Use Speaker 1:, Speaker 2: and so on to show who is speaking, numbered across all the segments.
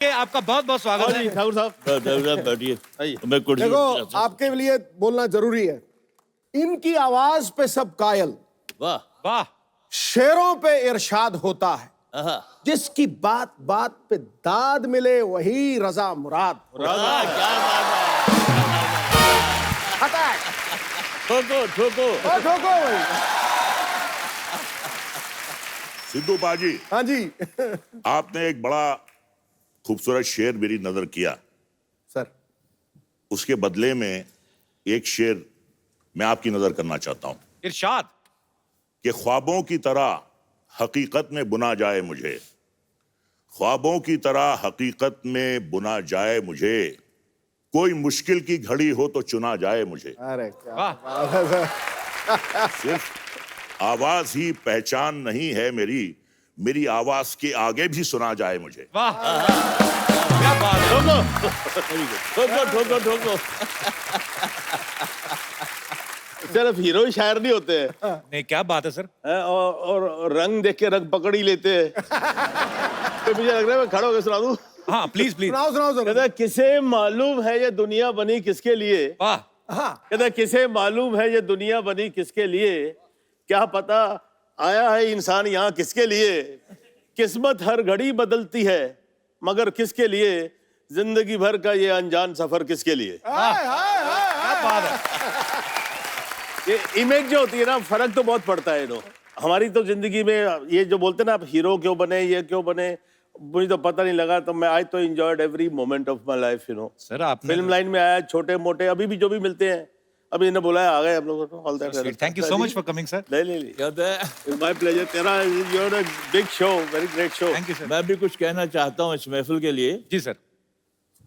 Speaker 1: आपका बहुत बहुत स्वागत है
Speaker 2: ठाकुर साहब
Speaker 3: बैठिए।
Speaker 2: आइए।
Speaker 3: मैं कुर्सी
Speaker 4: देखो आपके लिए बोलना जरूरी है। इनकी आवाज पे सब कायल,
Speaker 3: वाह
Speaker 1: वाह
Speaker 4: शेरों पे इरशाद होता है,
Speaker 3: आहा,
Speaker 4: जिसकी बात बात पे दाद मिले वही रजा मुराद।
Speaker 3: वाह, क्या बात है।
Speaker 4: अटैक
Speaker 3: ठोको ठोको।
Speaker 4: ठोको भाई।
Speaker 5: सिद्धू बाजी,
Speaker 4: हाँ जी
Speaker 5: आपने एक बड़ा खूबसूरत शेर मेरी नजर किया।
Speaker 4: सर।
Speaker 5: उसके बदले में एक शेर मैं आपकी नजर करना चाहता हूं
Speaker 1: इरशाद।
Speaker 5: कि ख्वाबों की तरह हकीकत में बुना जाए मुझे, ख्वाबों की तरह हकीकत में बुना जाए मुझे, कोई मुश्किल की घड़ी हो तो चुना जाए मुझे।
Speaker 4: अरे क्या
Speaker 1: वाह।
Speaker 4: बात है सर।
Speaker 5: सिर्फ आवाज ही पहचान नहीं है मेरी, मेरी आवाज के आगे भी सुना जाए मुझे।
Speaker 1: वाह क्या बात है।
Speaker 3: ठोको ठोको ठोको।
Speaker 2: सिर्फ हीरो ही शायर नहीं होते हैं
Speaker 1: नहीं क्या बात है सर।
Speaker 2: और रंग देख के रंग पकड़ ही लेते हैं। तो मुझे लग रहा है मैं खड़ा होकर सुना दूं।
Speaker 1: हाँ प्लीज प्लीज।
Speaker 4: सुनाओ सुनाओ
Speaker 2: कहता
Speaker 4: सुनाओ।
Speaker 2: है, किसे मालूम है ये दुनिया बनी किसके लिए।
Speaker 1: वाह
Speaker 4: हाँ
Speaker 2: कहता है, किसे मालूम है ये दुनिया बनी किसके लिए, क्या पता आया है इंसान यहाँ किसके लिए। किस्मत हर घड़ी बदलती है मगर किसके लिए, जिंदगी भर का ये अनजान सफर किसके लिए।
Speaker 1: क्या बात है।
Speaker 2: ये इमेज जो होती है ना, फर्क तो बहुत पड़ता है। नो हमारी तो जिंदगी में ये जो बोलते हैं ना, आप हीरो क्यों बने, ये क्यों बने, मुझे तो पता नहीं लगा। तो मैं आज तो enjoyed every moment of my life.
Speaker 1: Sir आपने
Speaker 2: फिल्म लाइन में आया, छोटे मोटे अभी भी जो भी मिलते हैं, अभी इन्हें बुलाया, आ गए हम लोग। All that.
Speaker 1: Thank you so much for coming sir.
Speaker 2: ले
Speaker 3: कहते हैं
Speaker 2: माय प्लेजर। तेरा you are a big show, very great show.
Speaker 1: Thank you sir.
Speaker 3: मैं भी कुछ कहना चाहता हूँ इस महफिल के लिए।
Speaker 1: जी सर।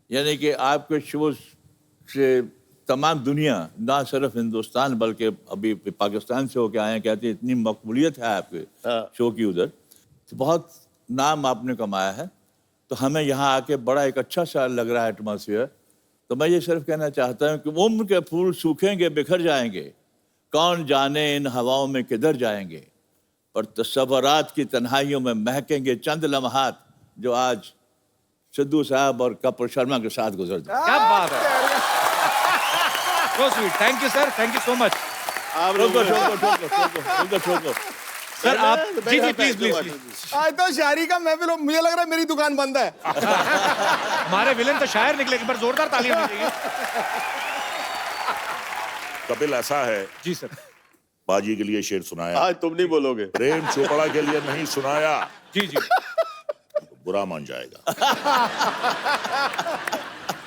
Speaker 3: यानी कि आपके शो से तमाम दुनिया, ना सिर्फ हिंदुस्तान बल्कि अभी पाकिस्तान से होके आए हैं, कहते हैं इतनी मकबूलियत है आपके
Speaker 2: हाँ।
Speaker 3: शो की उधर, तो बहुत नाम आपने कमाया है। तो हमें यहाँ आके बड़ा एक अच्छा सा लग रहा है एटमॉस्फेयर। तो मैं ये सिर्फ कहना चाहता हूँ कि उम्र के फूल सूखेंगे बिखर जाएंगे, कौन जाने इन हवाओं में किधर जाएंगे, पर तस्वरात की तन्हाइयों में महकेंगे चंद लम्हात जो आज सिद्धू साहब और कपूर शर्मा के साथ गुजर जाए।
Speaker 1: क्या बात है। So sweet. Thank you sir. Thank you so much.
Speaker 2: आप
Speaker 3: ठोको
Speaker 2: लोग
Speaker 3: ठोको ठोको ठोको ठोको ठोको।
Speaker 1: सर आप जी जी प्लीज प्लीज।
Speaker 4: आज तो शायरी का महफिल हो, मुझे लग रहा है मेरी दुकान बंद है।
Speaker 1: हमारे विलेन तो शायर निकले, एक बार जोरदार तालियां होनी चाहिए।
Speaker 5: कपिल, ऐसा है,
Speaker 1: जी सर।
Speaker 5: बाजी के लिए शेर सुनाया,
Speaker 2: आज तुम नहीं बोलोगे।
Speaker 5: प्रेम चोपड़ा के लिए नहीं सुनाया
Speaker 1: जी जी।
Speaker 5: तो बुरा मान जाएगा।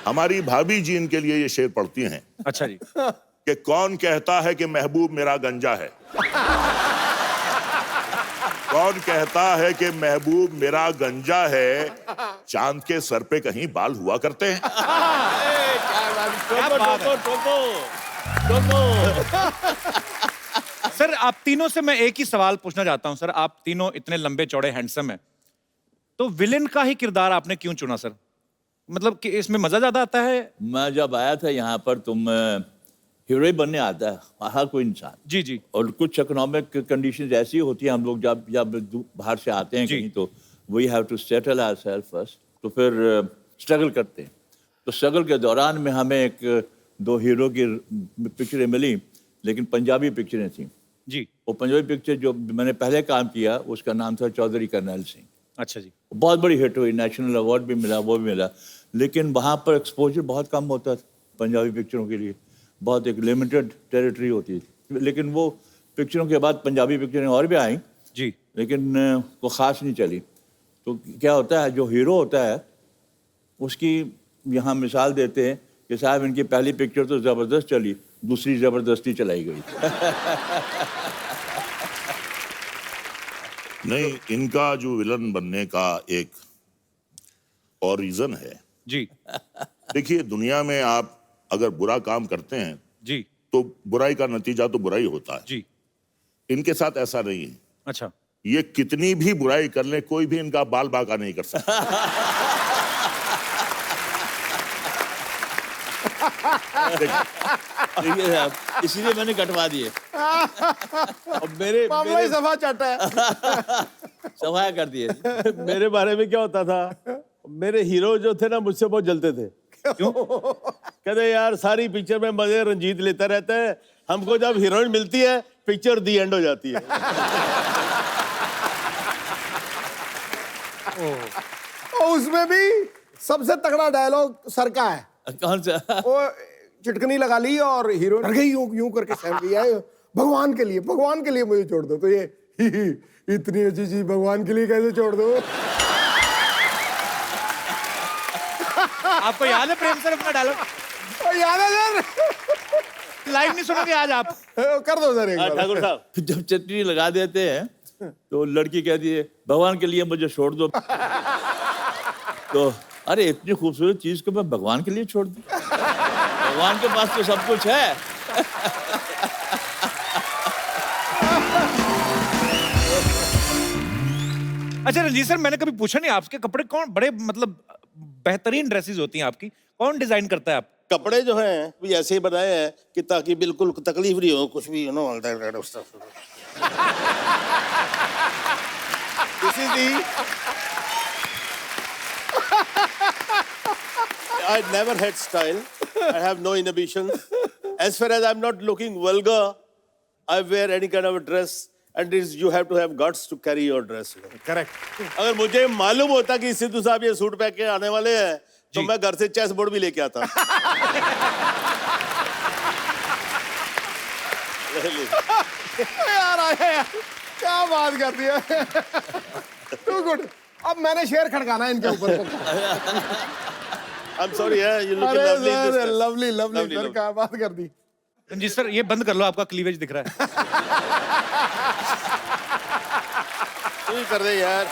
Speaker 5: हमारी भाभी जी इनके लिए ये शेर पढ़ती हैं
Speaker 1: अच्छा जी।
Speaker 5: कि कौन कहता है कि महबूब मेरा गंजा है, कौन कहता है कि महबूब मेरा गंजा है, चांद के सर पे कहीं बाल हुआ करते हैं।
Speaker 1: क्या बात है।
Speaker 3: ठोको ठोको।
Speaker 1: सर आप तीनों से मैं एक ही सवाल पूछना चाहता हूं सर। आप तीनों इतने लंबे चौड़े हैंडसम हैं, तो विलेन का ही किरदार आपने क्यों चुना सर? मतलब कि इसमें मजा ज्यादा आता है?
Speaker 3: मैं जब आया था यहाँ पर, तुम हीरो ही बनने आता है हर कोई इंसान,
Speaker 1: जी जी।
Speaker 3: और कुछ इकोनॉमिक कंडीशंस ऐसी होती हैं, हम लोग जब जब बाहर से आते हैं
Speaker 1: जी।
Speaker 3: कहीं, तो we have to settle ourselves first, तो फिर स्ट्रगल करते हैं। तो स्ट्रगल के दौरान में हमें एक दो हीरो की पिक्चरें मिली, लेकिन पंजाबी पिक्चरें थी।
Speaker 1: जी।
Speaker 3: वो पंजाबी पिक्चर जो मैंने पहले काम किया उसका नाम था चौधरी करनैल सिंह।
Speaker 1: अच्छा जी।
Speaker 3: बहुत बड़ी हिट हुई, नेशनल अवार्ड भी मिला, वो भी मिला, लेकिन वहाँ पर एक्सपोजर बहुत कम होता था पंजाबी पिक्चरों के लिए, बहुत एक लिमिटेड टेरिटरी होती थी। लेकिन वो पिक्चरों के बाद पंजाबी पिक्चरें और भी आई,
Speaker 1: जी।
Speaker 3: लेकिन वो ख़ास नहीं चली। तो क्या होता है, जो हीरो होता है उसकी यहाँ मिसाल देते हैं कि साहब इनकी पहली पिक्चर तो ज़बरदस्त चली, दूसरी ज़बरदस्ती चलाई गई।
Speaker 5: नहीं, इनका जो विलन बनने का एक और रीजन है।
Speaker 1: जी
Speaker 5: देखिए, दुनिया में आप अगर बुरा काम करते हैं
Speaker 1: जी।
Speaker 5: तो बुराई का नतीजा तो बुराई होता है।
Speaker 1: जी।
Speaker 5: इनके साथ ऐसा नहीं है।
Speaker 1: अच्छा।
Speaker 5: ये कितनी भी बुराई कर ले, कोई भी इनका बाल बांका नहीं कर सकता।
Speaker 3: देखिए साहब, इसीलिए मैंने कटवा दिए।
Speaker 2: अब मेरे
Speaker 4: मामला ही सफा चाटा है।
Speaker 3: सफाया कर दिए।
Speaker 2: मेरे बारे में क्या होता था, मेरे हीरो जो थे ना मुझसे बहुत जलते थे।
Speaker 1: क्यों?
Speaker 2: कहते यार सारी पिक्चर में मजे रंजीत लेता रहता है, हमको जब हीरोइन मिलती है पिक्चर दी एंड हो जाती है।
Speaker 4: और उसमें भी सबसे तगड़ा डायलॉग सर का है।
Speaker 3: कौन सा?
Speaker 4: वो चिटकनी लगा ली और हीरो डर गई, यूं यूं करके सहम गई है, भगवान के लिए मुझे छोड़ दो। तो ये इतनी अच्छी चीज भगवान के लिए कैसे छोड़ दो?
Speaker 1: आपको याद है प्रेम सर अपना डायलॉग?
Speaker 4: याद है सर?
Speaker 1: लाइव नहीं सुनोगे आज आप?
Speaker 4: कर दो सर एक बार।
Speaker 2: ठाकुर साहब
Speaker 3: जब चटनी लगा देते हैं तो लड़की कहती है भगवान के लिए मुझे छोड़ दो। तो अरे इतनी खूबसूरत चीज को मैं भगवान के लिए छोड़ दूं? भगवान के पास तो सब कुछ है।
Speaker 1: अच्छा रंजीत सर, मैंने कभी पूछा नहीं आपके कपड़े कौन बड़े मतलब बेहतरीन ड्रेसेस होती हैं आपकी, कौन डिजाइन करता है आप?
Speaker 2: कपड़े जो हैं भी ऐसे ही बनाए हैं कि ताकि बिल्कुल तकलीफ नहीं हो कुछ भी, you know all that stuff. This is the I never had style. I have no inhibitions. As far as I'm not looking vulgar, I wear any kind of a dress, and you have to have guts to carry your dress.
Speaker 4: Correct.
Speaker 2: अगर मुझे मालूम होता कि सिद्धू साहब ये suit पहन के आने वाले हैं तो मैं घर से चेस बोर्ड भी लेके आता।
Speaker 4: यार आया यार, क्या बात कर दी है। Too good. अब मैंने शेर खड़काना है इनके ऊपर।
Speaker 2: I'm sorry, yeah, you look
Speaker 4: अरे
Speaker 2: lovely in this
Speaker 4: sir,
Speaker 2: dress.
Speaker 4: Lovely lovely
Speaker 2: Lovely,
Speaker 4: sir,
Speaker 2: lovely.
Speaker 4: क्या बात कर दी।
Speaker 1: रंजीत सर ये बंद कर लो, आपका क्लीवेज दिख रहा है।
Speaker 2: तू ही कर दे यार।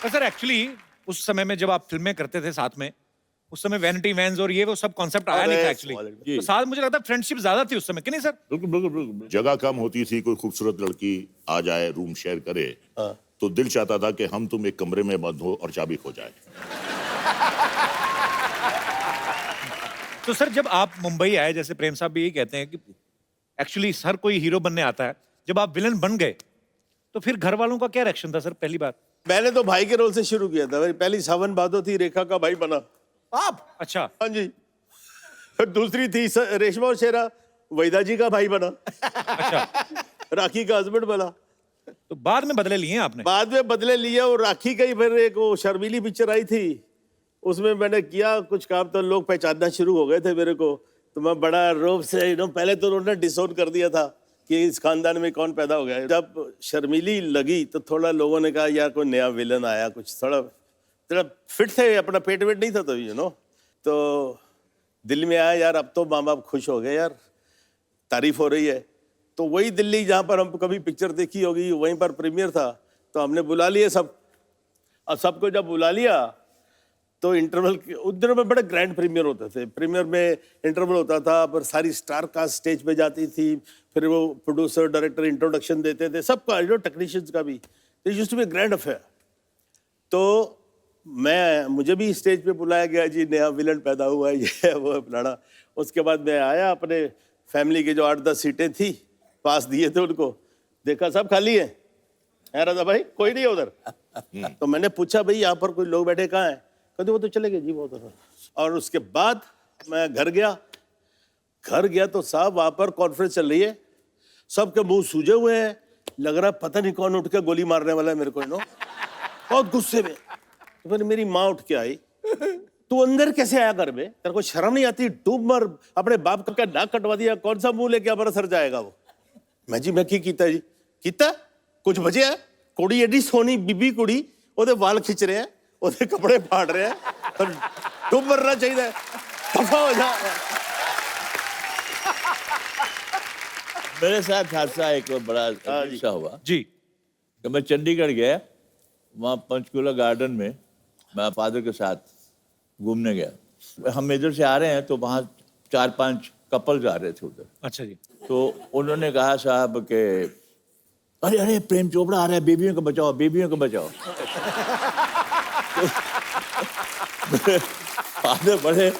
Speaker 1: तो सर एक्चुअली उस समय में जब आप फिल्में करते थे साथ में, उस समय वैनिटी वैन्स और ये वो सब कॉन्सेप्ट आया नहीं था एक्चुअली। तो साथ मुझे लगता है फ्रेंडशिप ज्यादा थी उस समय, कि नहीं सर?
Speaker 3: बिल्कुल बिल्कुल बिल्कुल।
Speaker 5: जगह कम होती थी, कोई खूबसूरत लड़की आ जाए, रूम शेयर करे, तो दिल चाहता था कि हम तुम एक कमरे में बंद हो और चाबी खो जाए।
Speaker 1: तो सर जब आप मुंबई आए, जैसे प्रेम साहब भी यही कहते हैं कि एक्चुअली हर कोई हीरो बनने आता है, जब आप विलन बन गए तो फिर घर वालों का क्या रिएक्शन था सर पहली बार?
Speaker 2: मैंने तो भाई के रोल से शुरू किया था। मेरी पहली सावन भादो थी, रेखा का भाई बना।
Speaker 4: आप?
Speaker 1: अच्छा।
Speaker 2: हाँ जी। फिर दूसरी थी रेशमा और शेरा, वैदा जी का भाई बना।
Speaker 1: अच्छा,
Speaker 2: राखी का हस्बैंड बना।
Speaker 1: तो बाद में बदले लिए हैं आपने?
Speaker 2: बाद में बदले लिया और राखी का ही फिर एक वो शर्मीली पिक्चर आई थी, उसमें मैंने किया कुछ काम तो लोग पहचानना शुरू हो गए थे मेरे को। तो मैं बड़ा रोब से पहले तो उन्होंने डिसोन कर दिया था कि इस खानदान में कौन पैदा हो गया है। जब शर्मीली लगी तो थोड़ा लोगों ने कहा यार कोई नया विलन आया, कुछ थोड़ा फिट थे, अपना पेट वेट नहीं था तभी तो दिल में आया यार अब तो माँ बाप खुश हो गए यार, तारीफ हो रही है। तो वही दिल्ली जहाँ पर हम कभी पिक्चर देखी होगी वहीं पर प्रीमियर था, तो हमने बुला लिए सब। और सबको जब बुला लिया तो इंटरवल उस दिनों में बड़े ग्रैंड प्रीमियर होते थे। प्रीमियर में इंटरवल होता था, पर सारी स्टार कास्ट स्टेज पे जाती थी, फिर वो प्रोड्यूसर डायरेक्टर इंट्रोडक्शन देते थे सबका, टेक्नीशियंस का भी। It used to be grand affair. तो मुझे भी स्टेज पे बुलाया गया, जी नया विलन पैदा हुआ है, ये वो फलाना। उसके बाद मैं आया, अपने फैमिली की जो 8-10 सीटें थी पास दिए थे उनको, देखा सब खाली है राजा भाई, कोई नहीं है उधर। तो मैंने पूछा भाई यहाँ पर कोई लोग बैठे कहाँ हैं? कहते वो तो चले गए जी वो उधर। और उसके बाद मैं घर गया तो साहब वहाँ पर कॉन्फ्रेंस चल रही है, सबके मुंह सूजे हुए हैं, लग रहा है पता नहीं कौन उठ के गोली मारने वाला है मेरे को, बहुत गुस्से में। तो फिर मेरी माँ उठ के आई, तू अंदर कैसे आया घर में, तेरे को शर्म नहीं आती? डूब मर, अपने बाप का नाक कटवा दिया, कौन सा मुंह लेके हमारा सर जाएगा वो? मैं की कीता जी? कीता कुछ बचे है? कुड़ी एडी सोनी बीबी कुड़ी, ओदे वाल खिंच रहे हैं, ओदे कपड़े फाड़ रहे हैं, और डूब मरना चाहिए, दफा हो जा।
Speaker 3: मेरे साथ हादसा एक बड़ा अच्छा हुआ
Speaker 1: जी।
Speaker 3: कि मैं चंडीगढ़ गया, वहाँ पंचकूला गार्डन में मैं फादर के साथ घूमने गया। हम इधर से आ रहे हैं तो वहाँ 4-5 कपल्स आ रहे थे उधर।
Speaker 1: अच्छा जी।
Speaker 3: तो उन्होंने कहा साहब के अरे अरे प्रेम चोपड़ा आ रहा है, बेबियों को बचाओ, बेबियों को बचाओ। तो फादर बड़े,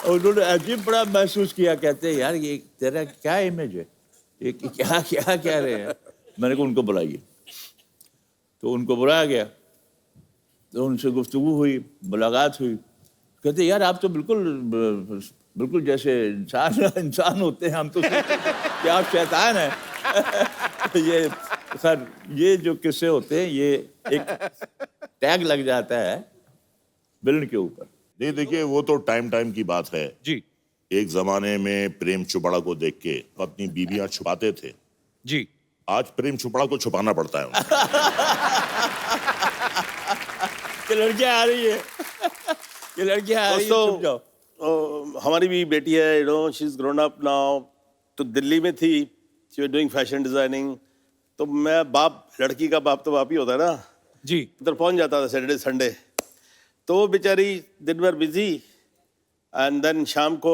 Speaker 3: उन्होंने अजीब बड़ा महसूस किया, कहते हैं यार ये तेरा क्या इमेज है, ये क्या क्या कह रहे हैं। मैंने कहा उनको बुलाइए। तो उनको बुलाया गया, तो उनसे गुफ्तगू हुई, मुलाकात हुई। कहते यार आप तो बिल्कुल जैसे इंसान होते हैं, हम तो क्या आप शैतान हैं। ये सर, ये जो किस्से होते हैं, ये एक टैग लग जाता है विलन के ऊपर।
Speaker 5: नहीं देखिए, वो तो टाइम की बात है।
Speaker 1: जी
Speaker 5: एक जमाने में प्रेम चोपड़ा को देख के अपनी बीवियां छुपाते थे,
Speaker 1: जी।
Speaker 5: आज प्रेम चोपड़ा को छुपाना पड़ता है उनको।
Speaker 3: ये लड़कियां आ रही है, ये लड़कियां आ रही है,
Speaker 2: दोस्तों,
Speaker 3: छुप जाओ।
Speaker 2: हमारी भी बेटी है, you know, she is grown up now. तो दिल्ली में थी, she was doing fashion designing. तो मैं बाप, लड़की का बाप तो बाप ही होता है ना,
Speaker 1: जी
Speaker 2: उधर पहुंच जाता था सैटरडे संडे। तो वो बेचारी दिन भर बिजी, एंड देन शाम को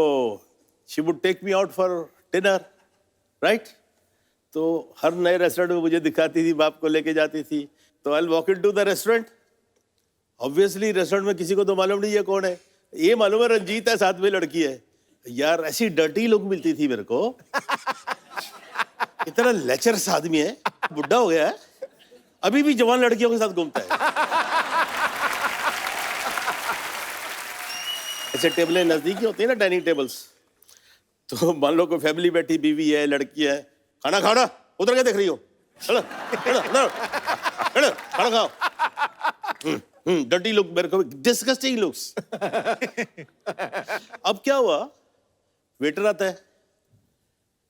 Speaker 2: she would take me out for dinner, right. तो हर नए रेस्टोरेंट में मुझे दिखाती थी, बाप को लेके जाती थी। तो I walk into the restaurant. Obviously restaurant में किसी को तो मालूम नहीं है कौन है, ये मालूम है रंजीत है, साथ में लड़की है। यार ऐसी डर्टी लोग मिलती थी मेरे को, इतना लेचरस आदमी है, बुढ़ा हो गया है, अभी भी जवान लड़कियों के साथ घूमता है। ऐसे टेबलें नजदीकी होती है ना, डाइनिंग टेबल्स। तो मान लो कोई फैमिली बैठी, बीवी है, लड़की है, खाना खाना, उधर क्या देख रही हो, चलो चलो चलो चलो खाना खाओ। डर्टी लुक, मेरे को डिस्गस्टिंग लुक्स। अब क्या हुआ, वेटर आता है,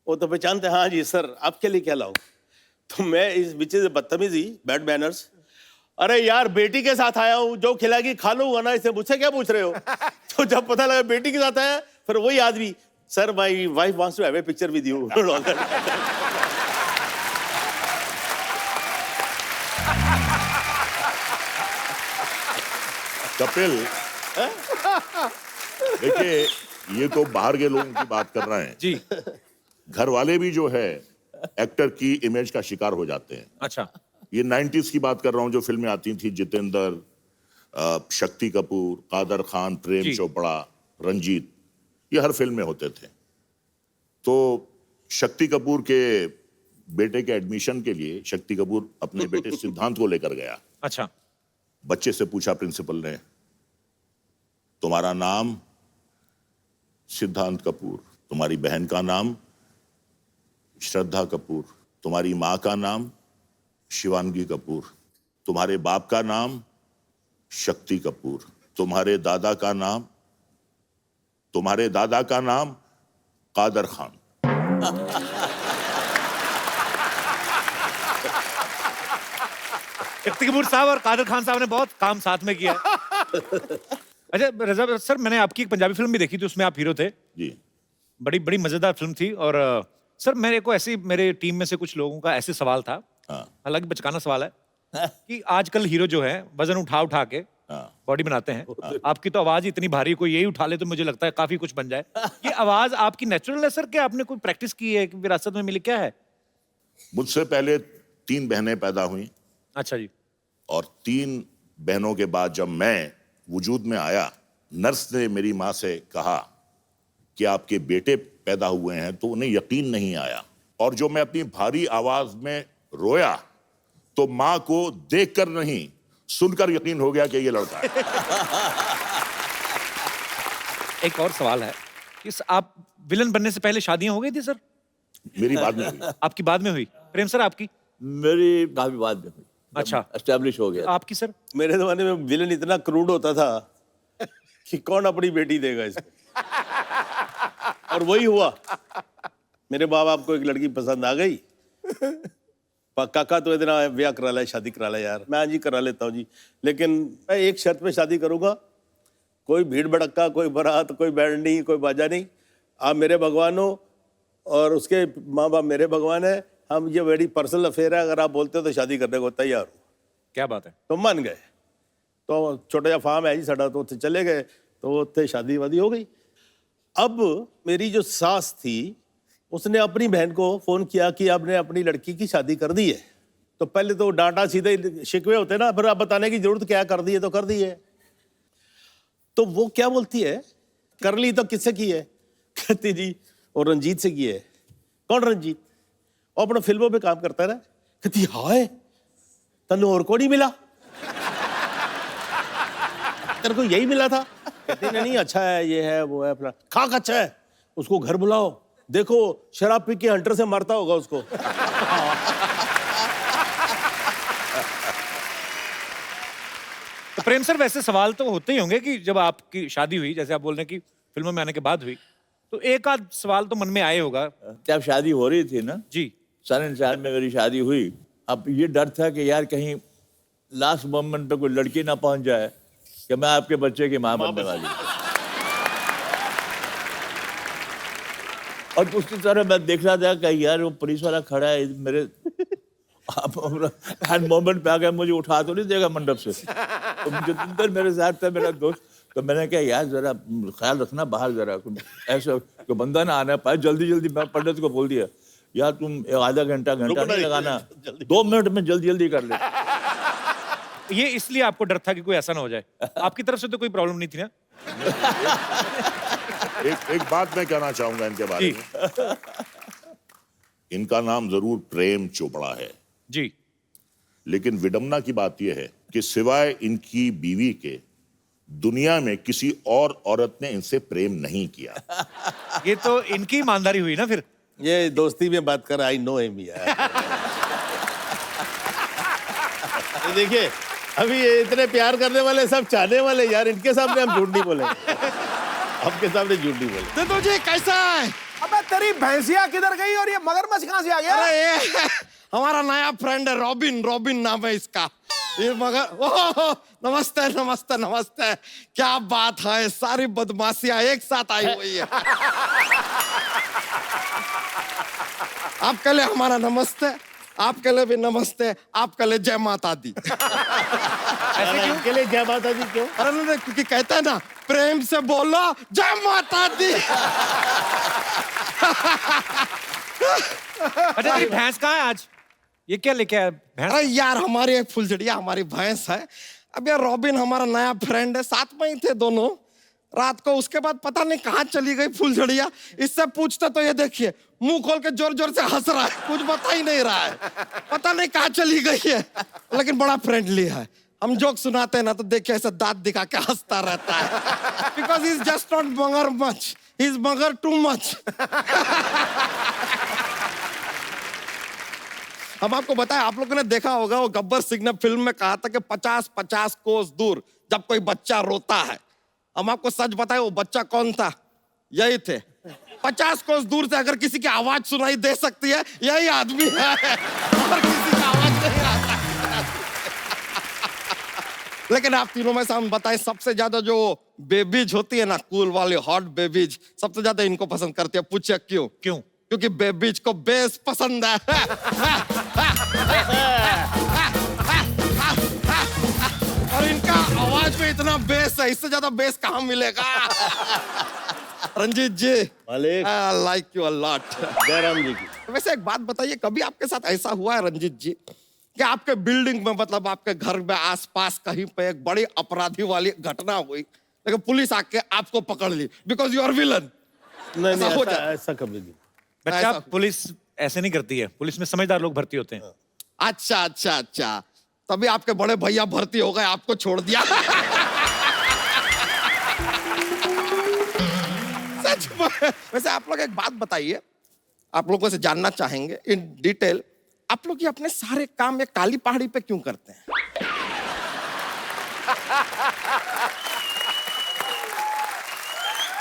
Speaker 2: वो तो पहचानते हैं, हाँ जी सर आपके लिए क्या लाऊं। तो मैं इस बीच से बदतमीजी, बैड मैनर्स, अरे यार बेटी के साथ आया हूं, जो खिलाएगी खा लूंगा ना, इसे मुझसे क्या पूछ रहे हो। तो जब पता लगा बेटी के साथ आया, फिर वही आदमी, sir my wife wants to have a picture with you.
Speaker 5: Kapil, देखिए, ये तो बाहर के लोगों की बात कर रहे हैं
Speaker 1: जी।
Speaker 5: घर वाले भी जो है एक्टर की इमेज का शिकार हो जाते हैं।
Speaker 1: अच्छा।
Speaker 5: ये 90s की बात कर रहा हूं, जो फिल्में आती थी, जितेंद्र, शक्ति कपूर, कादर खान, प्रेम
Speaker 1: जी।
Speaker 5: चोपड़ा, रंजीत, ये हर फिल्म में होते थे। तो शक्ति कपूर के बेटे के एडमिशन के लिए शक्ति कपूर अपने बेटे सिद्धांत को लेकर गया।
Speaker 1: अच्छा।
Speaker 5: बच्चे से पूछा प्रिंसिपल ने, तुम्हारा नाम सिद्धांत कपूर, तुम्हारी बहन का नाम श्रद्धा कपूर, तुम्हारी माँ का नाम शिवांगी कपूर, तुम्हारे बाप का नाम शक्ति कपूर, तुम्हारे दादा का नाम कादर खान।
Speaker 1: शक्ति कपूर साहब और कादर खान साहब ने बहुत काम साथ में किया। अच्छा रजा सर, मैंने आपकी एक पंजाबी फिल्म भी देखी थी, उसमें आप हीरो थे।
Speaker 5: जी।
Speaker 1: बड़ी बड़ी मजेदार फिल्म थी। और सर मेरे को ऐसी, मेरे टीम में से कुछ लोगों का ऐसे सवाल था,
Speaker 5: हाँ।
Speaker 1: हालांकि बचकाना सवाल है, कि आजकल हीरो जो है वजन उठा उठा के
Speaker 5: हाँ।
Speaker 1: बॉडी बनाते हैं। आपकी तो आवाज इतनी भारी, कोई यही उठा ले तो मुझे लगता है काफी कुछ बन जाए। ये आवाज आपकी नेचुरल है सर, क्या आपने कोई प्रैक्टिस की है, विरासत में मिली, क्या है?
Speaker 5: मुझसे पहले 3 बहनें पैदा हुई,
Speaker 1: अच्छा जी।
Speaker 5: और 3 बहनों के बाद जब मैं वजूद में आया, नर्स ने मेरी माँ से कहा कि आपके बेटे पैदा हुए हैं, तो उन्हें यकीन नहीं आया। और जो मैं अपनी भारी आवाज में रोया, तो माँ को देखकर नहीं, सुनकर यकीन हो गया कि ये लड़का है।
Speaker 1: एक और सवाल है, इस आप विलन बनने से पहले शादियां हो गई थी सर?
Speaker 5: मेरी बाद में हुई।
Speaker 1: आपकी बाद में हुई। प्रेम सर आपकी?
Speaker 3: मेरी काफी बाद में हुई,
Speaker 1: अच्छा।
Speaker 3: एस्टेब्लिश हो गया।
Speaker 1: आपकी सर?
Speaker 2: मेरे जमाने में विलन इतना क्रूड होता था कि कौन अपनी बेटी देगा इसको। और वही हुआ, मेरे माँ बाप को एक लड़की पसंद आ गई, काका तो इतना ब्याह करा ले, शादी करा ले यार। मैं हाँ जी करा लेता हूँ जी, लेकिन मैं एक शर्त पे शादी करूंगा, कोई भीड़ भड़क्का, कोई बारात, कोई बैंड नहीं, कोई बाजा नहीं। आप मेरे भगवान हो और उसके माँ बाप मेरे भगवान है। हम, ये बड़ी पर्सनल अफेयर है, अगर आप बोलते हो तो शादी करने को तैयार हो।
Speaker 1: क्या बात है।
Speaker 2: तो मान गए। तो छोटा जा फार्म है जी साडा, तो उत्थे चले गए, तो उत्थे शादी वादी हो गई। अब मेरी जो सास थी, उसने अपनी बहन को फोन किया कि आपने अपनी लड़की की शादी कर दी है। तो पहले तो डांटा, सीधे शिकवे होते ना, फिर आप बताने की जरूरत क्या, कर दी है तो कर दी है। तो वो क्या बोलती है, कर ली तो किससे की है? कहती जी और रंजीत से की है। कौन रंजीत? वो अपना फिल्मों पे काम करता है ना। कहती हाय, तन्नू और को नहीं मिला? तेरे को यही मिला था? कहते नहीं अच्छा है, ये है, वो है, अपना खाक अच्छा है, उसको घर बुलाओ, देखो शराब पी के हंटर से मारता होगा उसको।
Speaker 1: तो प्रेम सर, वैसे सवाल तो होते ही होंगे कि जब आपकी शादी हुई, जैसे आप बोल रहे हैं कि फिल्मों में आने के बाद हुई, तो एक आध सवाल तो मन में आए होगा।
Speaker 3: जब शादी हो रही थी ना,
Speaker 1: जी।
Speaker 3: 4 में मेरी शादी हुई। अब ये डर था कि यार कहीं लास्ट मोमेंट पे कोई लड़की ना पहुंच जाए कि मैं आपके बच्चे की मां बनने वाली हूं। और उसी तरह मैं देख रहा था कि यार वो पुलिस वाला खड़ा है मेरे हर मोमेंट पे आ गया, मुझे उठा तो नहीं देगा मंडप से। तो जितेंद्र मेरे साथ था, मेरा दोस्त, तो मैंने कहा यार जरा ख्याल रखना बाहर, जरा ऐसा कोई बंदा ना आना पाए। जल्दी जल्दी मैं पंडित को बोल दिया, यार तुम आधा घंटा नहीं लगाना, 2 मिनट में जल्दी जल्दी कर ले।
Speaker 1: ये इसलिए आपको डर था कि कोई ऐसा ना हो जाए? आपकी तरफ से तो कोई प्रॉब्लम नहीं थी ना?
Speaker 5: एक बात मैं कहना चाहूंगा इनके बारे में। इनका नाम जरूर प्रेम चोपड़ा है
Speaker 1: जी,
Speaker 5: लेकिन विडंबना की बात यह है कि सिवाय इनकी बीवी के दुनिया में किसी और औरत ने इनसे प्रेम नहीं किया।
Speaker 1: ये तो इनकी ईमानदारी हुई ना फिर।
Speaker 2: ये दोस्ती में बात कर, आई नो हिम यार। ये देखिए, अभी ये इतने प्यार करने वाले सब चाहने वाले यार, इनके सामने हम झूठ नहीं बोलेंगे। आपके सामने झूठ नहीं बोलेंगे।
Speaker 6: तो तुझे कैसा है?
Speaker 4: अबे तेरी भैंसिया किधर गई और ये मगरमच्छ कहाँ से आ गया?
Speaker 6: अरे ये हमारा नया फ्रेंड है, रॉबिन। रॉबिन नाम है इसका। ये मगर ओह, नमस्ते नमस्ते नमस्ते। क्या बात है, सारी बदमाशियां एक साथ आई हुई है। आपके लिए हमारा नमस्ते, आपके लिए भी नमस्ते, आपके लिए जय माता दी।
Speaker 2: इनके लिए जय माता दी क्यों?
Speaker 6: अरे नहीं, क्योंकि कहते हैं ना, प्रेम से बोलो जय माता दी।
Speaker 1: अच्छा, ये भैंस कहाँ है आज? ये क्या लेके आया भैंस?
Speaker 6: अरे यार, हमारी एक फुलझड़िया, हमारी भैंस है। अब यार रॉबिन हमारा नया फ्रेंड है, साथ में ही थे दोनों। रात को उसके बाद पता नहीं कहाँ चली गई फुलझड़िया। इससे पूछते तो ये देखिए, मुंह खोल के जोर जोर से हंस रहा है, कुछ बता ही नहीं रहा है। पता नहीं कहाँ चली गई है, लेकिन बड़ा फ्रेंडली है। हम जोक सुनाते हैं ना तो देखिए ऐसे दांत दिखा के हंसता रहता है। Because he is just not मगर मच, ही इज मगर टू मच। हम आपको बताएं, आप लोगों ने देखा होगा, वो गब्बर सिंह ने फिल्म में कहा था कि 50-50 कोस दूर जब कोई बच्चा रोता है। हम आपको सच बताएं, वो बच्चा कौन था? यही थे। 50 कोस दूर से अगर किसी की आवाज सुनाई दे सकती है, यही आदमी है। और किसी की आवाज नहीं आ सकती। लेकिन आप तीनों में से हम बताएं, सबसे ज्यादा जो बेबीज होती है ना, कूल वाली हॉट बेबीज, सबसे ज्यादा इनको पसंद करती है। पूछिए क्यों?
Speaker 1: क्यों?
Speaker 6: क्योंकि बेबीज को बेस पसंद है। और इनका आवाज में इतना बेस है, इससे ज्यादा बेस कहाँ मिलेगा? रंजीत जी,
Speaker 2: मालिक।
Speaker 6: I like you a lot.
Speaker 2: Jairam ji की।
Speaker 6: वैसे एक बात बताइए, कभी आपके साथ ऐसा हुआ है रंजीत जी कि आपके बिल्डिंग में, मतलब आपके घर में आसपास कहीं पे एक बड़ी अपराधी वाली घटना हुई, लेकिन पुलिस आके आपको पकड़ ली बिकॉज यू आर विलन?
Speaker 2: नहीं
Speaker 6: ऐसा हो जाता?
Speaker 2: ऐसा कभी नहीं।
Speaker 1: बच्चा,
Speaker 6: ऐसा-
Speaker 1: पुलिस ऐसे नहीं करती है। पुलिस में समझदार लोग भर्ती होते हैं।
Speaker 6: अच्छा अच्छा अच्छा, तभी आपके बड़े भैया भर्ती हो गए, आपको छोड़ दिया। सच में। वैसे आप लोग एक बात बताइए, आप लोगों से जानना चाहेंगे इन डिटेल, आप लोग ये अपने सारे काम ये काली पहाड़ी पे क्यों करते हैं?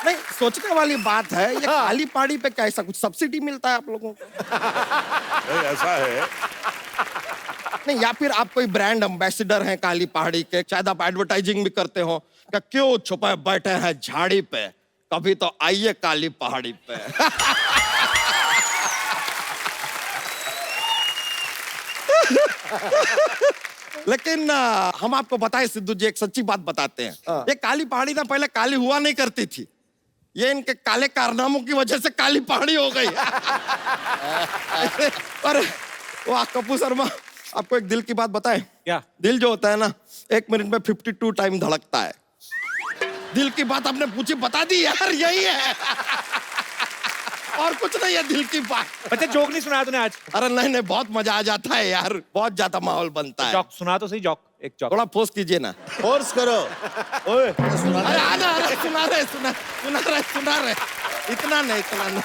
Speaker 6: नहीं, सोचने वाली बात है। ये काली पहाड़ी पे क्या ऐसा कुछ सब्सिडी मिलता है आप लोगों को?
Speaker 5: नहीं, ऐसा है,
Speaker 6: नहीं, या फिर आप कोई ब्रांड एम्बेसडर हैं काली पहाड़ी के, शायद आप एडवर्टाइजिंग भी करते हो। क्या क्यों छुपे बैठे हैं झाड़ी पे, कभी तो आइए काली पहाड़ी पे। लेकिन हम आपको बताएं सिद्धू जी, एक सच्ची बात बताते हैं। ये काली पहाड़ी ना पहले काली हुआ नहीं करती थी, ये इनके काले कारनामों की वजह से काली पहाड़ी हो गई। अरे वाह कपूर शर्मा, आपको एक दिल की बात बताएं?
Speaker 1: क्या?
Speaker 6: दिल जो होता है ना, 1 मिनट में 52 टाइम धड़कता है। दिल की बात आपने पूछी, बता दी यार, यही है। और कुछ नहीं है, दिल की बात।
Speaker 1: बच्चे जोक नहीं सुनाया तूने आज?
Speaker 6: अरे नहीं नहीं, बहुत मजा आ जाता है यार, बहुत ज्यादा माहौल बनता है।
Speaker 1: जोक सुना तो सही, जोक एक जोक।
Speaker 6: थोड़ा फोर्स कीजिए ना।
Speaker 2: फोर्स करो। ओए
Speaker 6: अरे आना, अरे सुना रहे, इतना नहीं, इतना नहीं।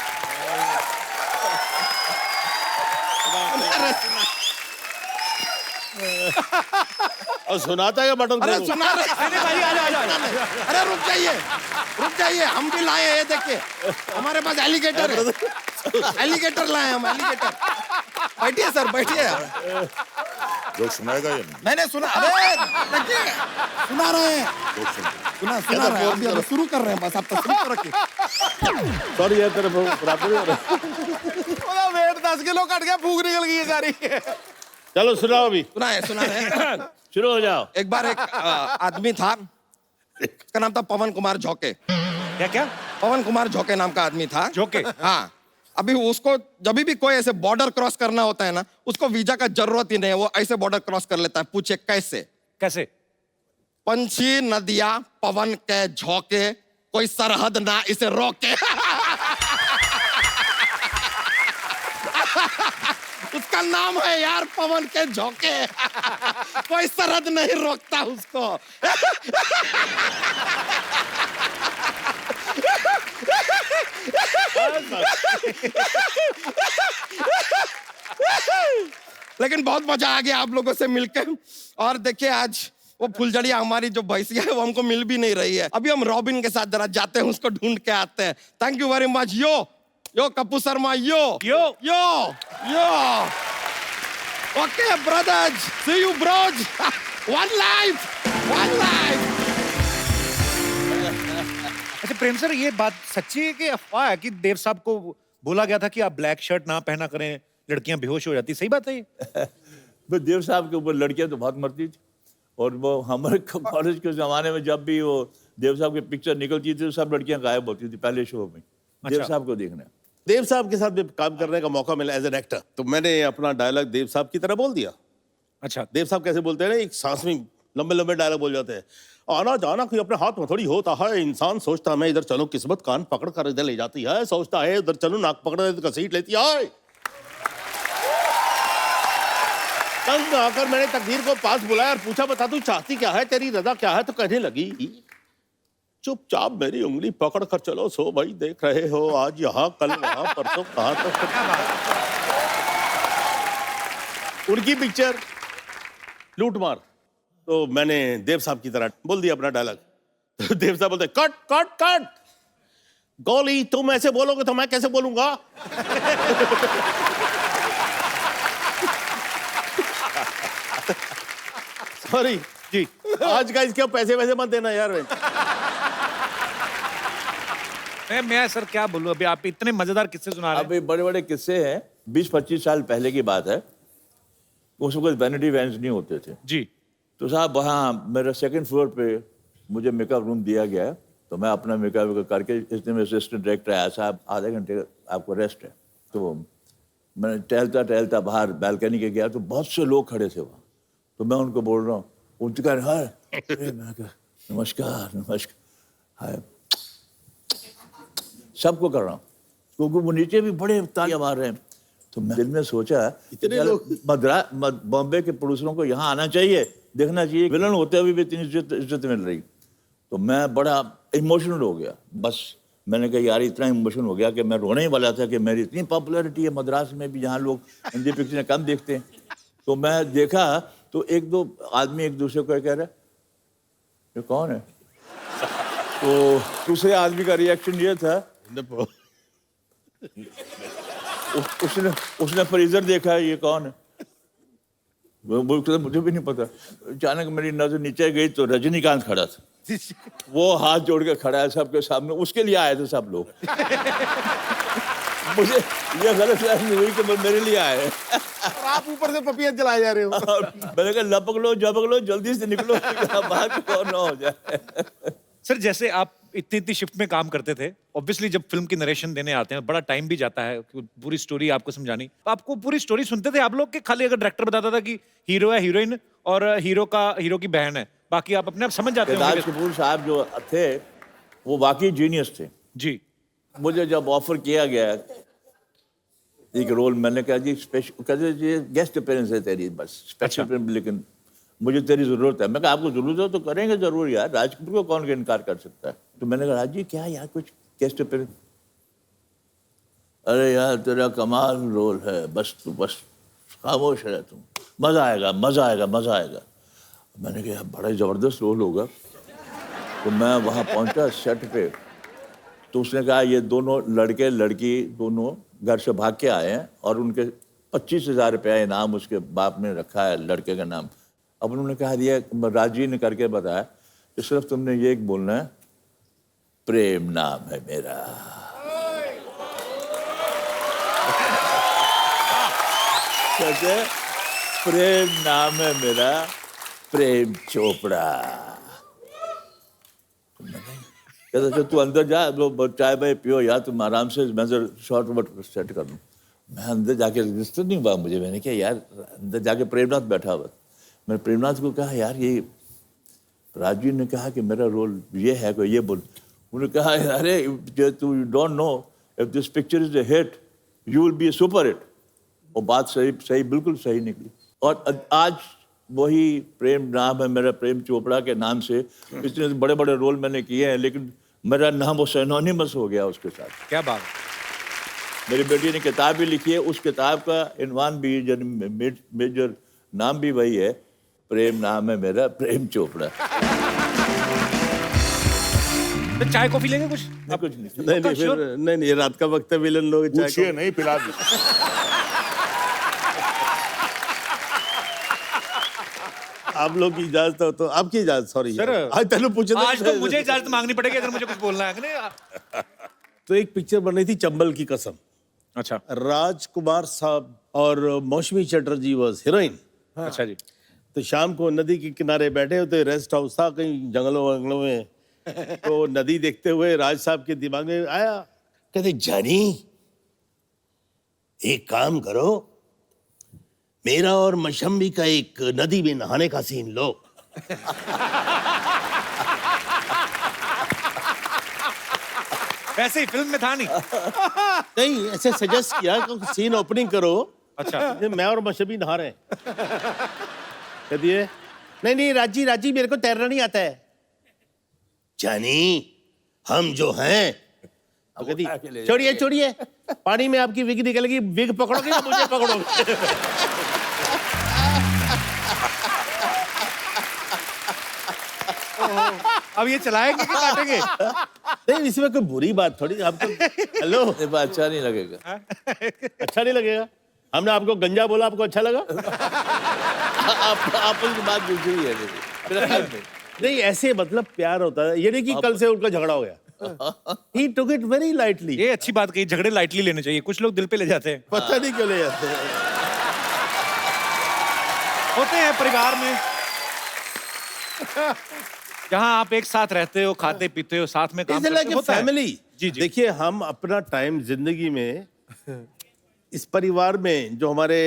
Speaker 2: और सुनाता है बटन
Speaker 6: अरे
Speaker 2: को?
Speaker 6: सुना रहे।
Speaker 1: भाई आ जाओ।
Speaker 6: अरे रुक जाइए, हम भी लाए हैं, ये देखिए हमारे पास एलिगेटर है, एलिगेटर लाए हम, एलिगेटर। बैठिए सर, बैठिए।
Speaker 5: जो सुनाएगा या नहीं?
Speaker 6: मैंने सुना, अरे देखिए सुना रहे हैं,
Speaker 5: जोक सुनाएगा।
Speaker 6: सुना रहे हैं, अभी शुरू कर रहे हैं, बस आप तो शुरू करो।
Speaker 2: सॉरी यार, तेरे बराबर ही हो रहा है।
Speaker 4: वेट 10 किलो कट गया, भूख निकल गई है सारी।
Speaker 2: चलो सुनाओ अभी।
Speaker 6: सुना है
Speaker 3: शुरू हो जाओ।
Speaker 6: एक बार एक आदमी था, उसका नाम था पवन कुमार झोंके।
Speaker 1: क्या?
Speaker 6: पवन कुमार झोंके नाम का आदमी था।
Speaker 1: झोंके?
Speaker 6: हाँ। अभी उसको जब भी कोई ऐसे बॉर्डर क्रॉस करना होता है ना, उसको वीजा का जरूरत ही नहीं है, वो ऐसे बॉर्डर क्रॉस कर लेता है। पूछे कैसे?
Speaker 1: कैसे?
Speaker 6: पंछी नदिया पवन के झोंके, कोई सरहद ना इसे रोके। उसका नाम है यार पवन के झोंके। कोई सरहद नहीं रोकता उसको। लेकिन बहुत मजा आ गया आप लोगों से मिलकर। और देखिए आज वो फुलझड़िया हमारी जो भैंसिया है वो हमको मिल भी नहीं रही है। अभी हम रॉबिन के साथ जरा जाते हैं, उसको ढूंढ के आते हैं। Thank you very much. Yo Kappu Sharma, yo. Okay brothers, see you bros. One life.
Speaker 1: अच्छा प्रेम सर, ये बात सच्ची है कि अफवाह है कि देव साहब को बोला गया था कि आप ब्लैक शर्ट ना पहना करें, लड़कियां बेहोश हो जाती? सही बात है ये?
Speaker 3: तो देव साहब के ऊपर लड़कियां तो बहुत मरती थी, और वो हमारे कॉलेज के ज़माने में जब भी वो देव साहब की पिक्चर निकलती थी तो सब लड़कियां गायब होती थी पहले शो में देव साहब को देखने।
Speaker 2: देव साहब के साथ भी काम करने का मौका मिला एज एन एक्टर, तो मैंने अपना डायलॉग देव साहब की तरह बोल दिया।
Speaker 1: अच्छा,
Speaker 2: देव साहब कैसे बोलते हैं ना, एक सांस में लंबे लंबे डायलॉग बोल जाते हैं। आना जाना कोई अपने हाथ में थोड़ी होता है, इंसान सोचता मैं इधर चलूं, किस्मत कान पकड़ कर इधर ले जाती है, सोचता है उधर चलूं, नाक पकड़ कर घसीट लेती है। तंग आकर मैंने तकदीर को पास बुलाया और पूछा, बता तू चाहती क्या है, तेरी रजा क्या है? तो कहने लगी, चुपचाप मेरी उंगली पकड़ कर चलो, सो भाई देख रहे हो आज यहाँ कल वहां परसों कहां तक। उनकी पिक्चर लूट मार, तो मैंने देव साहब की तरह बोल दिया अपना डायलॉग। तो देव साहब बोलते कट कट कट, गोली तुम ऐसे बोलोगे तो मैं कैसे बोलूंगा? सॉरी
Speaker 1: जी।
Speaker 2: आज का इसके पैसे वैसे मत देना यार।
Speaker 1: मैं सर क्या बोलूं, अभी आप इतने मजेदार किस्से सुना रहे हैं।
Speaker 3: अभी बड़े बड़े किस्से हैं, 20-25 साल पहले की बात है। उस वक्त वैनिटी वैन्स नहीं होते थे
Speaker 1: जी।
Speaker 3: तो साहब वहाँ मेरे सेकंड फ्लोर पे मुझे मेकअप रूम दिया गया, तो मैं अपना मेकअप करके, इसने मेरे असिस्टेंट डायरेक्टर आया, साहब आधे घंटे आपको रेस्ट है। तो मैंने टहलता बाहर बैल्कनी के गया तो बहुत से लोग खड़े थे वहाँ, तो मैं उनको बोल रहा हूँ, उनके कह रहे हैं नमस्कार हाय, सबको कर रहा हूँ, क्योंकि वो नीचे भी बड़े तालियां मार रहे हैं। तो मैं दिल में सोचा,
Speaker 2: इतने लोग
Speaker 3: बॉम्बे के प्रोड्यूसरों को यहाँ आना चाहिए, देखना चाहिए विलन होते हुए भी इतनी इज्जत मिल रही। तो मैं बड़ा इमोशनल हो गया। बस मैंने कहा यार इतना इमोशनल हो गया कि मैं रोने ही वाला था कि मेरी इतनी पॉपुलैरिटी है मद्रास में भी, जहाँ लोग हिंदी पिक्चरें कम देखते हैं। तो मैं देखा तो एक दो आदमी एक दूसरे को कह रहे ये कौन है? तो दूसरे आदमी का रिएक्शन ये था, उसने फ्रीजर देखा, ये कौन है? वो मुझे भी नहीं पता। अचानक मेरी नजर नीचे गई तो रजनीकांत खड़ा था, वो हाथ जोड़ के खड़ा है सबके सामने, उसके लिए आए थे सब लोग। मुझे ये गलत फहमी हुई कि वो मेरे लिए आए हैं।
Speaker 4: और आप ऊपर से पपिया जलाए जा रहे हो।
Speaker 3: मैंने कहा लपक लो जल्दी से निकलो, बात कौन ना हो जाए।
Speaker 1: सर जैसे आप इतनी शिफ्ट में काम करते थे, ऑब्वियसली जब फिल्म की नरेशन देने आते हैं बड़ा टाइम भी जाता है पूरी स्टोरी आपको समझानी। आपको पूरी स्टोरी सुनते थे आप लोग कि खाली अगर डायरेक्टर बताता था कि हीरो है, हीरोइन और हीरो की बहन है, बाकी आप अपने आप समझ जाते हो?
Speaker 3: राज कपूर साहब जो थे वो वाकई जीनियस थे।
Speaker 1: जी।
Speaker 3: मुझे जब ऑफर किया गया एक रोल मैंने कहा जी स्पेशल, कहते ये गेस्ट अपीयरेंस है तेरी, बस स्पेशल अपीयरेंस, लेकिन मुझे तेरी जरूरत है। मैं कहा आपको जरूरत है तो करेंगे जरूर यार, राज कपूर को कौन इनकार कर सकता है। तो मैंने कहा राज जी क्या यार कुछ गेस्ट अपीयरेंस, अरे यार तेरा कमाल रोल है, बस तू बस खामोश रह तुम, मजा आएगा मजा आएगा मजा आएगा। मैंने कहा बड़ा ही जबरदस्त रोल होगा। तो मैं वहाँ पहुँचा सेट पे, तो उसने कहा ये दोनों लड़के लड़की दोनों घर से भाग के आए हैं और उनके 25,000 रुपया इनाम उसके बाप ने रखा है लड़के का नाम। अब उन्होंने कहा ये राजी ने करके बताया कि सिर्फ तुमने ये एक बोलना है, प्रेम नाम है मेरा। कहते प्रेम नाम है मेरा, प्रेम चोपड़ा। कहते अच्छा तू अंदर जा, लो चाय भाई पियो यार, तुम आराम से, मैं शॉर्ट वट सेट कर लूँ। मैं अंदर जाके रजिस्टर नहीं हुआ मुझे, मैंने कहा यार अंदर जाके प्रेमनाथ बैठा हुआ। मैंने प्रेमनाथ को कहा यार ये राजू ने कहा कि मेरा रोल ये है, कोई ये बोल। उन्होंने कहा अरे तू don't know if this picture is a hit you will be a super hit. वो बात सही बिल्कुल सही निकली। और आज वही प्रेम नाम है मेरा, प्रेम चोपड़ा के नाम से इतने बड़े बड़े रोल मैंने किए हैं, लेकिन मेरा नाम वो सिनोनिमस हो गया उसके साथ।
Speaker 1: क्या बात है।
Speaker 3: मेरी बेटी ने किताब भी लिखी है, उस किताब का इनवान भी मेजर नाम भी वही है, प्रेम नाम है मेरा, प्रेम चोपड़ा।
Speaker 1: तो चाय कॉफी लेंगे कुछ?
Speaker 3: नहीं कुछ नहीं।
Speaker 2: नहीं नहीं फिर नहीं रात का वक्त है, विलन लोग चाय
Speaker 5: पूछिए नहीं, पिला दी।
Speaker 2: आप लोग की इजाजत हो तो आपकी इजाजत, सॉरी
Speaker 1: सर,
Speaker 2: आज तेनू पूछे
Speaker 1: आज तो मुझे इजाजत मांगनी पड़ेगी अगर मुझे कुछ बोलना है नहीं।
Speaker 2: तो एक पिक्चर बन रही थी चंबल की कसम,
Speaker 1: अच्छा
Speaker 2: राजकुमार साहब और मौसमी चटर्जी वाज हीरोइन।
Speaker 1: अच्छा जी।
Speaker 2: तो शाम को नदी के किनारे बैठे होते, रेस्ट हाउस था कहीं जंगलों वंगलों में। तो नदी देखते हुए राज साहब के दिमाग में आया, कहते जानी एक काम करो, मेरा और मशम्मी का एक नदी में नहाने का सीन लो।
Speaker 1: वैसे ही फिल्म में था नहीं।
Speaker 2: नहीं ऐसे सजेस्ट किया कि सीन ओपनिंग करो।
Speaker 1: अच्छा।
Speaker 2: मैं और मशम्मी नहा रहे हैं। कह दिए नहीं राजी मेरे को तैरना नहीं आता है। जानी हम जो हैं, तो कहती छोड़िए पानी में आपकी विग निकलेगी, विग पकड़ोगे या मुझे पकड़ोगे?
Speaker 1: अब ये चलाएंगे कि काटेंगे?
Speaker 2: नहीं इसमें कोई बुरी बात थोड़ी, आपको हेलो
Speaker 3: ये बात अच्छा नहीं लगेगा।
Speaker 2: अच्छा नहीं लगेगा। हमने आपको गंजा बोला, आपको अच्छा लगा?
Speaker 3: आप की बात दूसरी है मेरे ख्याल में।
Speaker 2: नहीं ऐसे मतलब प्यार होता है, ये नहीं कि कल से उनका झगड़ा हो गया। He took it very lightly।
Speaker 1: ये अच्छी बात कही, झगड़े लाइटली लेने चाहिए, कुछ लोग दिल पे ले जाते हैं।
Speaker 2: पता नहीं क्यों ले जाते हैं।
Speaker 1: होते हैं परिवार में जहां आप एक साथ रहते हो, खाते पीते हो, साथ में काम करते हो, होता है।
Speaker 2: फैमिली।
Speaker 1: जी जी।
Speaker 2: देखिए हम अपना टाइम जिंदगी में इस परिवार में जो हमारे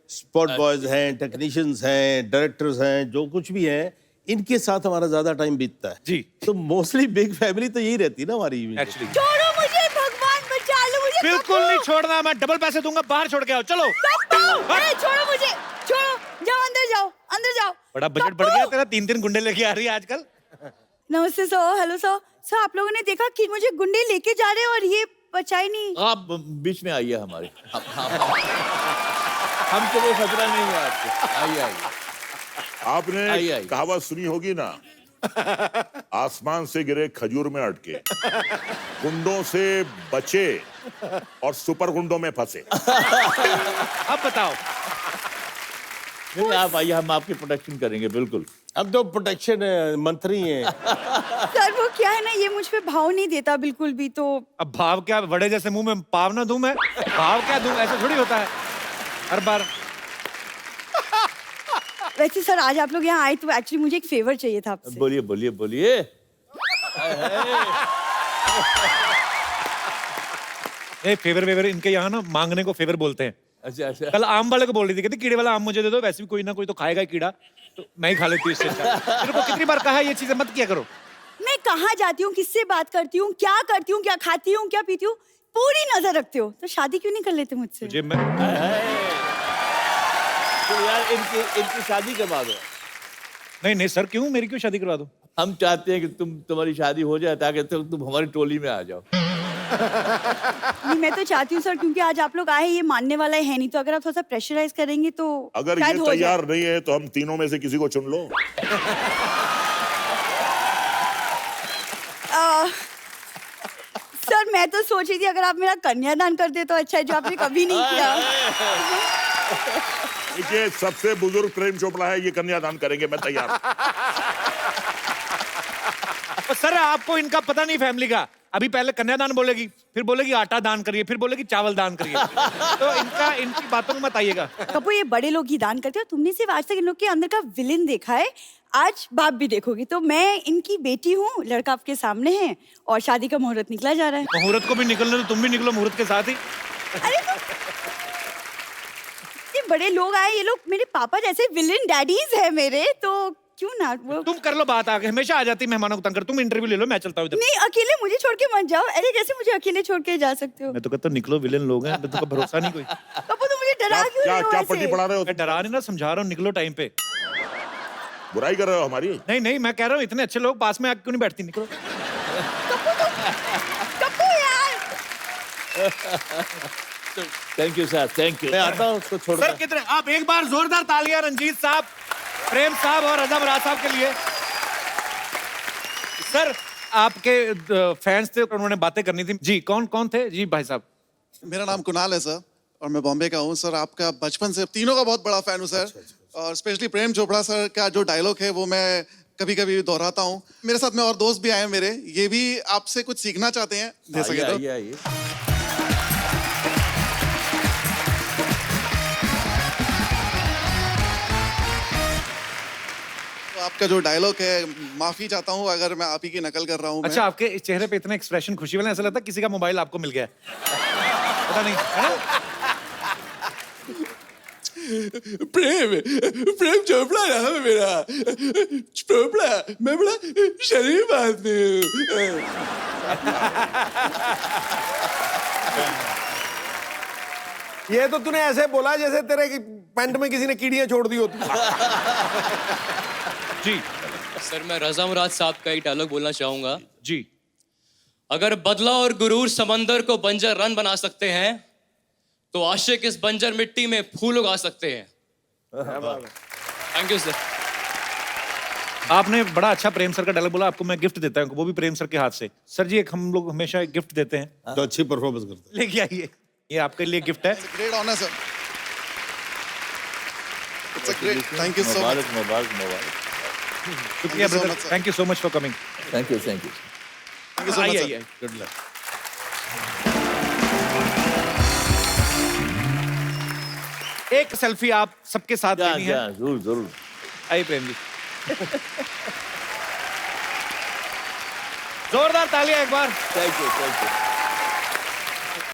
Speaker 2: स्पॉट बॉयज हैं, टेक्नीशियंस हैं, डायरेक्टर्स हैं, जो कुछ भी हैं, इनके साथ हमारा ज्यादा टाइम बीतता है।
Speaker 1: जी।
Speaker 2: तो मोस्टली बिग फैमिली तो यही रहती है ना हमारी।
Speaker 1: एक्चुअली
Speaker 7: छोड़ो मुझे, भगवान बचा लो मुझे।
Speaker 1: बिल्कुल नहीं छोड़ना, मैं डबल पैसे दूंगा, बाहर छोड़ के आओ। चलो
Speaker 7: अरे छोड़ो मुझे, छोड़ो, जाओ अंदर जाओ, अंदर जाओ।
Speaker 1: बड़ा बजट बढ़ गया तेरा, 3 गुंडे लेके आ रही है आजकल।
Speaker 7: नमस्ते सर, हेलो सर। सर आप लोगों ने देखा कि मुझे गुंडे लेके जा रहे हैं और ये बचा ही नहीं।
Speaker 3: आप बीच में आइए हमारे, हम तो कोई खतरा नहीं है आपको। आइए
Speaker 5: आपने
Speaker 3: आई।
Speaker 5: कहावत सुनी होगी ना, आसमान से गिरे खजूर में अटके, गुंडों से बचे और सुपर गुंडों में फंसे।
Speaker 1: अब बताओ।
Speaker 3: नहीं आप आइए, हम आपकी प्रोटेक्शन करेंगे बिल्कुल।
Speaker 2: हम तो प्रोटेक्शन मंत्री हैं।
Speaker 7: सर वो क्या है ना, ये मुझ पे भाव नहीं देता बिल्कुल भी। तो
Speaker 1: अब भाव क्या, बड़े जैसे मुंह में पाव ना दूं मैं? भाव क्या दूं, ऐसा थोड़ी होता है हर बार।
Speaker 7: वैसे सर आज आप लोग यहाँ आए तो एक्चुअली मुझे एक फेवर चाहिए था आपसे।
Speaker 3: बोलिए बोलिए बोलिए।
Speaker 1: ए फेवर वेवर इनके यहाँ ना मांगने को फेवर बोलते हैं।
Speaker 3: अच्छा अच्छा।
Speaker 1: कल आम वाले को बोल रही थी, कहती कीड़े वाला आम मुझे दे दो, वैसे भी कोई ना कोई तो खाएगा ही कीड़ा, तो मैं ही खा लेती हूँ इससे अच्छा। तेरे को कितनी बार कहा है ये चीजें मत किया करो।
Speaker 7: मैं कहाँ जाती हूँ, किससे बात करती हूँ, क्या करती हूँ, क्या खाती हूँ, क्या पीती हूँ, पूरी नजर रखते हो, तो शादी क्यों नहीं कर लेते मुझसे?
Speaker 1: मुझे मैं
Speaker 3: तो यार इनकी शादी करवा दो।
Speaker 1: नहीं सर, क्यों? मेरी क्यों शादी करवा दो?
Speaker 3: हम चाहते हैं कि तुम्हारी शादी हो जाए ताकि तुम हमारी टोली में आ जाओ।
Speaker 7: नहीं, मैं तो चाहती हूँ सर, क्योंकि आज आप लोग आए, ये मानने वाला है नहीं, तो अगर आप थोड़ा सा प्रेशराइज करेंगे तो
Speaker 5: अगर
Speaker 7: शायद
Speaker 5: ये
Speaker 7: हो जाए।
Speaker 5: तैयार नहीं है तो हम तीनों में से किसी को चुन लो।
Speaker 7: सर मैं तो सोच रही थी अगर आप मेरा कन्यादान कर दे तो अच्छा है, जो आपने कभी नहीं किया।
Speaker 5: देखिए, सबसे बुजुर्ग प्रेम चोपड़ा है, ये कन्यादान करेंगे, मैं तैयार हूं।
Speaker 1: और सर आपको इनका पता नहीं फैमिली का। अभी पहले कन्यादान बोलेगी, फिर बोलेगी आटा दान करिए, फिर बोलेगी चावल दान करिए। तो इनकी बातों में मत आइएगा।
Speaker 7: कपूर, ये बड़े लोग ही दान करते हैं, तुमने सिर्फ आज तक इन लोग के अंदर का विलेन देखा है, आज बाप भी देखोगी। तो मैं इनकी बेटी हूँ, लड़का आपके सामने है और शादी का मुहूर्त निकला जा रहा है।
Speaker 1: मुहूर्त को भी निकलने तो तुम भी निकलो मुहूर्त के साथ ही।
Speaker 7: अरे तो ये बड़े लोग आए, ये लोग मेरे पापा जैसे विलेन डैडीज है मेरे, तो क्यों ना वो।
Speaker 1: तुम कर लो बात आगे, हमेशा आ जाती मेहमानों को तंग कर। तुम इंटरव्यू ले लो, मैं चलता हूँ इधर।
Speaker 7: नहीं, अकेले मुझे छोड़ के मत जाओ। अरे कैसे मुझे अकेले छोड़ के जा सकते हो?
Speaker 1: मैं तो कहता हूँ निकलो, विलेन लोग हैं, तुमको भरोसा नहीं कोई।
Speaker 7: कपूर, तुम मुझे डरा क्यों
Speaker 5: क्या
Speaker 7: रहे हो
Speaker 5: क्या
Speaker 7: ऐसे?
Speaker 5: पट्टी पढ़ा रहे हो?
Speaker 1: मैं डरा नहीं ना, समझा रहा हूँ, निकलो टाइम पे।
Speaker 5: बुराई कर रहे हो हमारी?
Speaker 1: नहीं, मैं कह रहा हूँ इतने अच्छे लोग पास में आके क्यों नहीं बैठती? निकलो।
Speaker 7: कपूर यार,
Speaker 3: thank you sir, thank you.
Speaker 2: मैं आता हूँ उसको छोड़
Speaker 1: सर कितने, आप एक बार जोरदार तालियां रंजीत साहब, प्रेम साहब और रजा बराज साहब के लिए। सर आपके फैंस थे, उन्होंने बातें करनी थी जी। कौन थे जी? भाई साहब।
Speaker 8: मेरा नाम कुणाल है सर, और मैं बॉम्बे का हूँ सर। आपका बचपन से तीनों का बहुत बड़ा फैन हूँ सर। और स्पेशली प्रेम चोपड़ा सर का जो डायलॉग है वो मैं कभी कभी दोहराता हूँ। मेरे साथ में और दोस्त भी आए हैं मेरे, ये भी आपसे कुछ सीखना चाहते हैं, दे सके तो।
Speaker 3: आइए।
Speaker 8: तो आपका जो डायलॉग है, माफी चाहता हूँ अगर मैं आप ही की नकल कर रहा हूँ।
Speaker 1: अच्छा, आपके इस चेहरे पे इतना एक्सप्रेशन खुशी वाला, ऐसा लगता है किसी का मोबाइल आपको मिल गया है। पता नहीं, है ना?
Speaker 8: प्रेम चोपड़ा नाम है मेरा। चोपड़ा, मैं बड़ा शरीफ आदमी हूँ।
Speaker 4: ये तो तूने ऐसे बोला जैसे तेरे की पैंट में किसी ने कीड़ियां छोड़ दी होती।
Speaker 1: जी
Speaker 9: सर, मैं रजा मुराद साहब का एक डायलॉग बोलना चाहूंगा।
Speaker 1: जी।
Speaker 9: अगर बदला और गुरूर समंदर को बंजर रन बना सकते हैं, तो आशिक इस बंजर मिट्टी में फूल उगा सकते हैं। Thank you sir.
Speaker 1: आपने बड़ा अच्छा प्रेम सर का डायलॉग बोला, आपको मैं गिफ्ट देता हूँ, वो भी प्रेम सर के हाथ से। सर जी, एक हम लोग हमेशा एक गिफ्ट देते हैं,
Speaker 2: तो अच्छी परफॉर्मेंस करते हैं।
Speaker 1: लेके आइए, ये आपके लिए गिफ्ट है।
Speaker 8: Great honour sir. It's a great, thank you so much.
Speaker 3: मुबारक।
Speaker 1: शुक्रिया
Speaker 8: Thank you so
Speaker 1: brother,
Speaker 8: much, sir.
Speaker 1: Thank you so much for coming.
Speaker 3: Thank you.
Speaker 8: Thank you so much
Speaker 1: आइए
Speaker 8: सर।
Speaker 1: आइए।
Speaker 2: Good luck.
Speaker 1: एक selfie आप सबके साथ लेनी है।
Speaker 3: जरूर।
Speaker 1: आइए प्रेम जी। जोरदार तालियां एक बार।
Speaker 3: Thank you.